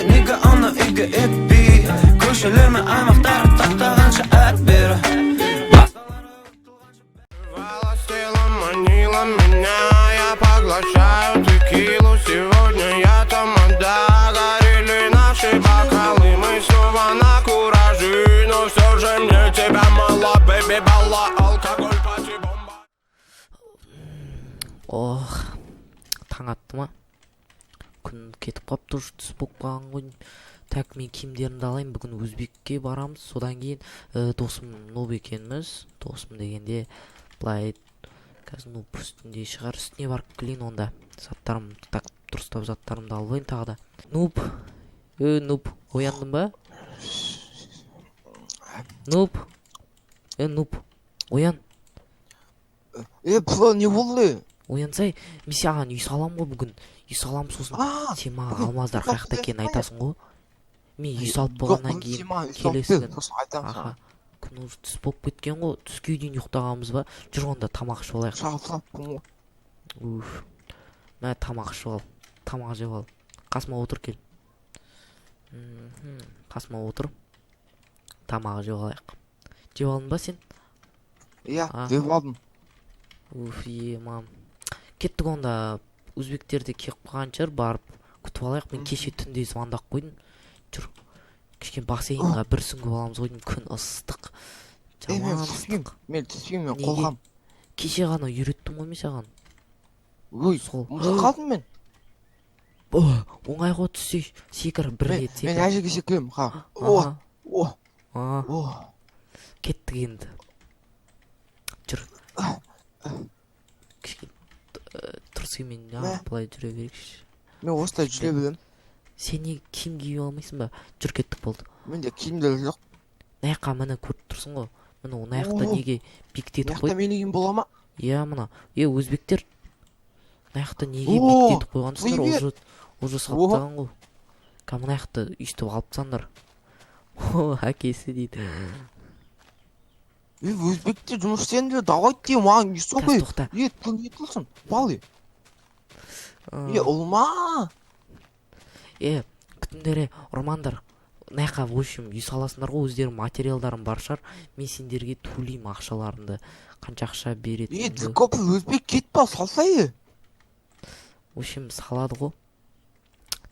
Nigga ана үйге етпей көшелермен аймақтар тақтағанша әт бері Волостела манила меня, я поглощаю текилу. Сегодня я тамада, горели наши бокалы. Мы снова на кураже, но все же мне тебя мало, бэби, балла, алкоголь, пати, бомба. Ох, таң атты ма? Күн кетіп қапты, түс болып қалған ғой. Так, мен киімдерімді алайын, бүгін Өзбекке барамыз. Содан кейін досым Ноб екенбіз. Досым дегенде былай қазір Ноб үстінде шығар, үстіне барып келейін онда. Заттарым, так, дұрыстап заттарымды алайын тағы да. Ноб, Ноб, ояндың ба? Ноб, Ноб, оян. План не болды? Оянсай, мен саған үй салам ғой бүгін. Үй салам сосын сен маған алмаздар қаяқта екенін айтасың ғой. Мен үй салып болғаннан кейін келесің. Аха, күн уже түс болып кеткен ғой. Түске дейін ұйықтағанбыз ба? Жүр онда тамақ ішіп алайық. Шағылаппын ғой. Уф. Мә тамақ ішіп ал. Тамақ жеп ал. Қасыма отыр кел. Қасыма отыр. Тамақ жеп алайық. Жеп алдың ба сен? Иә, жеп алдым. Уф, мам. Кеттік онда. Өзбектерді кеп қалған шығар, барып күтіп алайық. Мен кеше түнде звондап қойдым. Жүр. Кішкене бассейнға бір сүңгіп аламыз ғой. Күн ыстық. Жаман ыстық. Мен түспеймін, мен қолғам. Кеше ғана үйреттім ғой мен саған. Ой, ұмытып қалдым мен. Оңай ғой түссе секір бір рет секір. Мен әжеге секіремін, ха. Кеттік енді. Жүр. Кішкене тұрсымен былай жүре берекші. Мен осылай жүре білем. Сен не киім киіп алмайсың ба? Жүр кеттік болды. Менде киімдер жоқ. Наяққа міне көріп тұрсың ғой. Міне наяқта неге бекітетіп қойды? Наяқта менің киім бола ма? Иә мына. Өзбектер наяқта неге бекітетіп қойғансыңдар? Уже саптаған ғой. Мына наяқта үстіп алып тастаңдар. Әкесі дейді. Өзбекте жұмыс істеңдер, давай деймін, маған үй сол қой. Тоқта. Бұл не қылсын? Балы. Олма. Күтіндері, ұрмандар. Наяққа в общем үй саласындар ғой, өздерің материалдарым бар шығар. Мен сендерге төлеймін ақшаларымды. Қанша ақша береді. Көп өзбек кетпа, салсай. В общем салады ғой.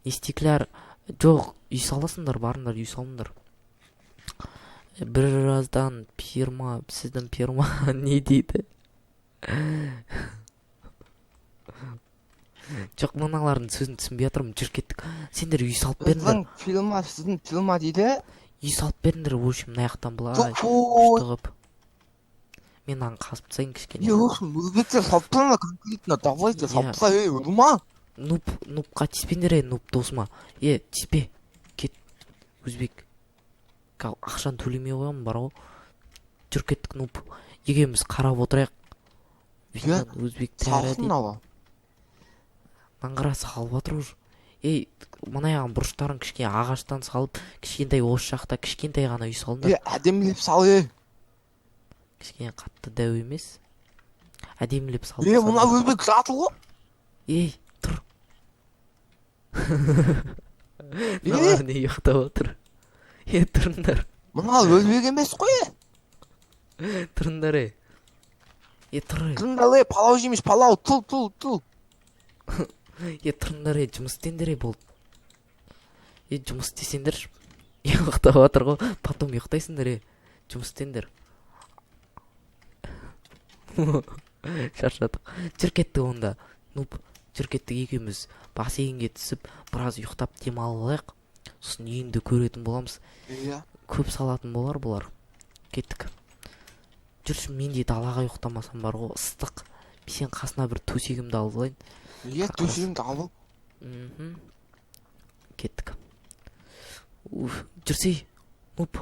Естеклер жоқ, үй саласындар, барыңдар, үй салыңдар. Біраздан пирма, сіздің пирма не дейді? Жоқ, мыналардың сөзін түсінбей жатырмын, жүр кеттік. Сендер үй салып беріңдер. Сіздің пирма дейді? Үй салып беріңдер, в общем, наяқтан былай күштіғып. Мен аңы қасып тасайын кішкене. Өзбектер салып тұрма, конкретно, давайте салып тасай, ұрма. Нупқа тиспендер, нуп досыма. Тиспе, кет, өзбек. Ақшаны төлемей қоямын бар ғой. Жүр кеттік, нуп. Егеміз қарап отырайық. Өзбек тәрі дейді. Наңғыра салып атыр ұр. Мұнаяған бұрыштарын кішкене ағаштан салып, кішкентай осы жақта кішкентай ғана үй салындар. Әдемілеп салы. Кішкене қатты дәу емес. Әдемілеп салып. Мұна өзбек жатыл ғой. Тұр. Налар не ұйықтап отыр. Тұрындар. Мұна өзбек емес қой. Тұрындар. Тұрындар, палау жемеш, палау, тұл. Тұрындар, жұмыс істеңдер болды. Жұмыс істесеңдер. Ұйықтап отыр ғой. Потом ұйықтайсыңдар. Жұмыс істеңдер. Шаршадық. Жүр кеттік онда. Жүр кеттік екеуміз бассейнге түсіп, біраз ұйықтап демалып алайық. Сосын үйінді көретін боламыз. Көп салатын болар бұлар. Кеттік. Жүрші, мен де далаға ұйықтамасам бар ғой, ыстық. Сен қасына бір төсегімді алып алайын. Төсегімді алып. Кеттік. Жүрсей. Нуп.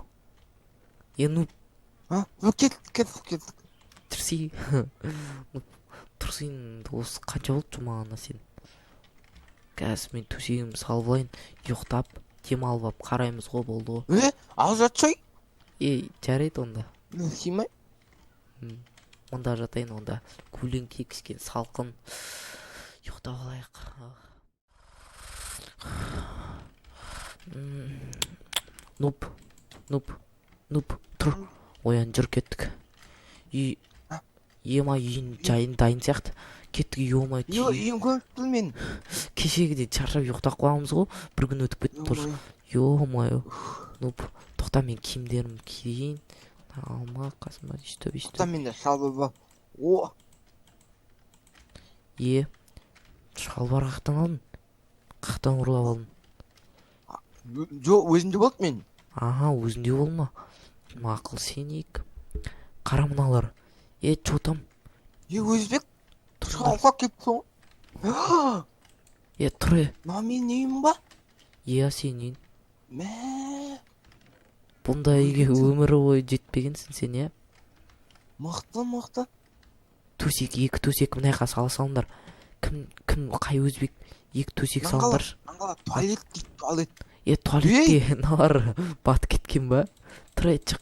Нуп. Кеттік. Жүрсей. Тұрсың, осы қанша болды жұмағана сен? Қазір мен төсегімді салып алайын, ұйықтап, демалып алып қараймыз ғой, болды ғой. Ал жатшай? Жарайды онда. Симай? Онда жатайын, онда көлеңке кішкене салқын ұйықтап алайық. нуп тұр, оян жүр кеттік. Ема үйін жайын дайын сияқты. Кеттік үй оңай үйім көп мен. кешегіден шаршап ұйықтап қаламыз ғой, бір күн өтіп кетті тұр. Ё-моё. Нуп, тоқта мен киімдерімді киейін. Алма, қасыма өйстіп. Тоқта менде шалбар бар. О, Шалбар қақтан алдың? Қақтан ұрлап алдың? жоқ, өзімде болды мен. Аха, өзінде болма. Мақыл сенейік. Қара мыналар. Чо там? Өзбек шалға келіп соң. Тұр. Мына мен нейім ба? Сенен. Мә, Бұнда үйге өмірі бойы жетпегенсің сен, мықты. Төсек, екі төсек мынайға сала салыңдар. Кім, қай өзбек? Екі төсек салыңдар. Аңғала, туалет дейді, туалет. Туалетке налар бат кеткен ба? Тұр, чық.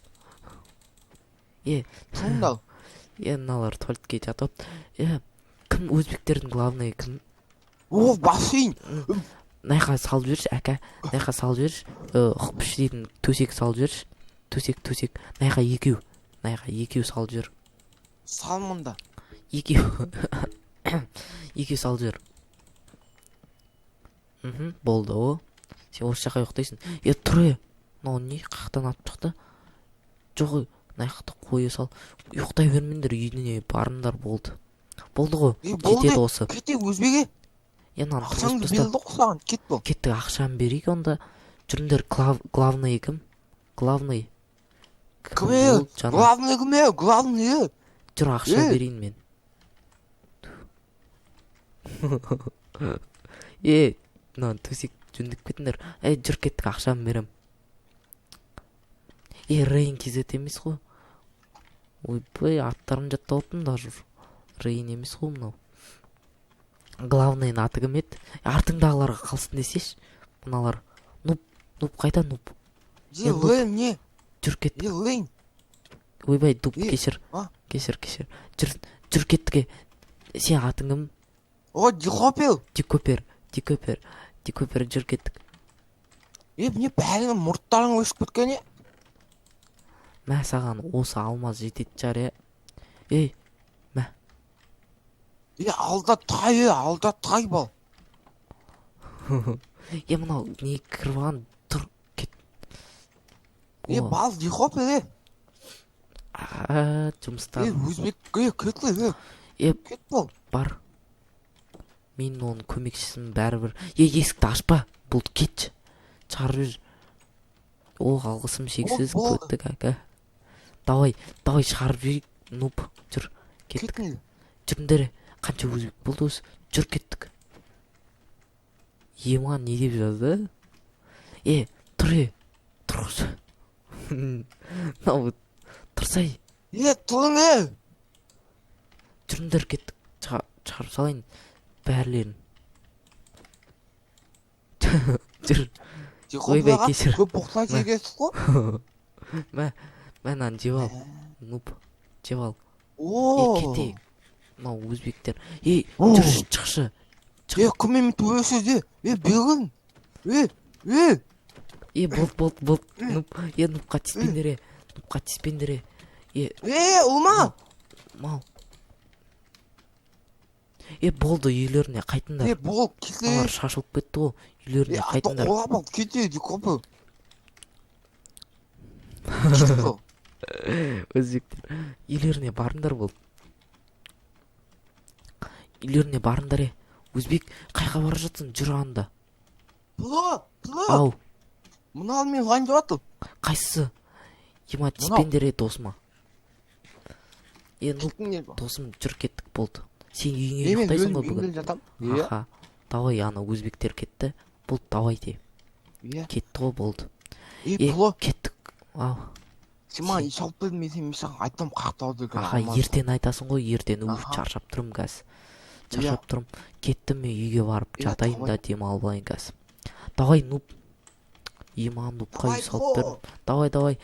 Соңдал. Налар туалетке жатып. Кім өзбектердің главный кім? О, бассейн. Найға салып жүрші, әка. Найға салып жүрші. Құпыш дейтін төсек салып жүрші. Төсек. Найға екеу салып жүр. Салмында. Екеу салып жүр. Болды о. Сен осы жаққа ұйықтайсың. Тұр. Мынау не? Қақтан атып шықты? Жоқ, найқықты қойы сал. Ұйықтай бермендер, үйіне барыңдар болды. Болды ғой. Кетеді осы. Кете өзбеге. Нан Ақшаңды белді құсаған, кет бұл. Кеттік, ақшам берейік онда. Жүріңдер, главный кім? Главный. Главный кім? Главный. Жүр, ақша берейін мен. Төсек жөндіп кетіңдер. Жүр кеттік, ақшам берем. Рейн кезет емес қой. Ойбай, аттарын жаттап отын да жүр. Рейн емес қой мынау. Главныйын аты кім еді? Артыңдағыларға қалсын десеш. Мыналар. Нуп, қайда нуп? Лейн не? Жүр кеттік. Лейн. Ойбай, дуп, кешір. Кешір. Жүр кеттіге. Сен атың кім? О, Дикопер. Дикопер жүр кеттік. Міне бәрінің мұрттарың өшіп кеткен, Мә саған осы алмаз жетет жар, мә. Алда тай бол. Мынау не кірван тұр, кет. Бал Дикопер, жұмыстар. Өзбек, кет бол. Бар. Мен оның көмекшісін бәрібір. Есікті ашпа, бұл кетші. Чарып жүр. Алғысым шексіз көттік, әка. Давай шығарып жүрейік. Нуп, жүр. Кеттік. Жүріндері, қанша өзбек болды осы. Жүр кеттік. Маған не деп жазды? Тұршы. Тұрсай. Тұрың, Жүріндер кеттік. Шығарып салайын. Бәрлерін. Жүр. Ойбай, кешір. Көп бұқсан кегесіз қой? Мәнан жевал. Нуп, жевал. Кетейік. Мынау өзбектер. Жүрші, шықшы. Кіммен төбесіз бегін. Болды. Нупқа тиспендере. Ұлма. Мал. Болды, үйлеріне қайтыңдар. Бол, кесе. Алар шашылып кетті ғой. Үйлеріне қайтыңдар. Ола бол, кете, Дикопер. Өзбектер. Үйлеріне барыңдар болды. Үйлеріне барыңдар, Өзбек, қайға бара жатсың, жүр анда. Пұлы. Ау. Мұнал мен ғайын жатып. Қайсысы? Ема тиспендер досыма. Досым жүр кеттік болды. Сен үйіңе ұйықтайсың ғой бүгін. Аха. Давай, өзбектер кетті. Болды, давай де. Кетті ғой болды. Пұлы. Кеттік. Ау. Сен маған шалып бердің, мен саған айтам қақтауды. Аха, ертен айтасың ғой, ертен. Шаршап тұрым газ. Шаршап тұрым. Кеттім мен үйге барып жатайын да дем алып алайын газ. Давай, нуп. Маған нупқа үй салып бердім. Давай.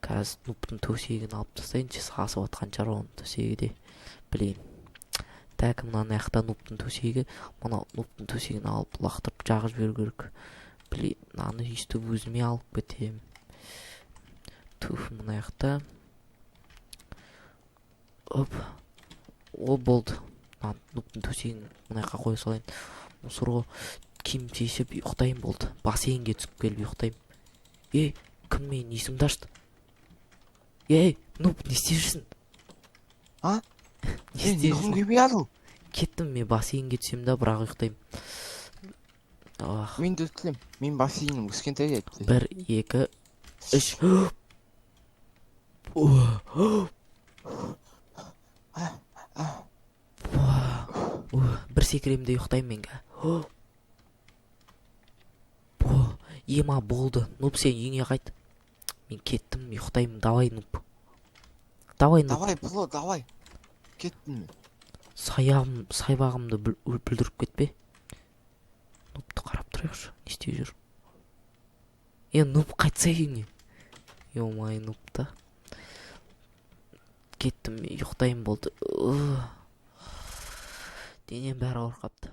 Кәз нуптың төсегін алып тастайыншы, сасып атқан жар оның төсегі де. Білейін. Тәкі мұнан аяқта нуптың төсегі, мұна нуптың төсегін алып лақтырып жағып жіберу керек. Блин, мынаны өйстіп өзіме алып кетем. Туф, мына жақта. Оп. О, болды. Нуптың төсегін мына жаққа қоя салайын. Мусорға киім шешіп ұйықтайын болды. Бассейнге түсіп келіп ұйықтайын. Кім менің есімді ашты? Нуп, не істеп жүрсің? А? Не Сен істеп ұйқың жүрсің? келмей жатыр? Кеттім, мен бассейнге түсем да, бірақ ұйықтайым. Мен де өткілем. Мен бассейнім кішкентай еді. 1, 2, 3. Бір секіремде ұйықтайым менге. Ема болды. Нуп, сен үйіңе қайт. Мен кеттім, ұйықтайым. Давай, Нуп. Давай, Нуп. Давай, Пло, давай. Кеттім мен. Сайбағымды бүлдіріп кетпе. Нупты қарап тұрайықшы. Не істеп жүр? Нуп, қайтса үйіңе. Ё-май, Нупты. Кеттім, ұйықтайым болды. Денем бәрі ауыр қапты.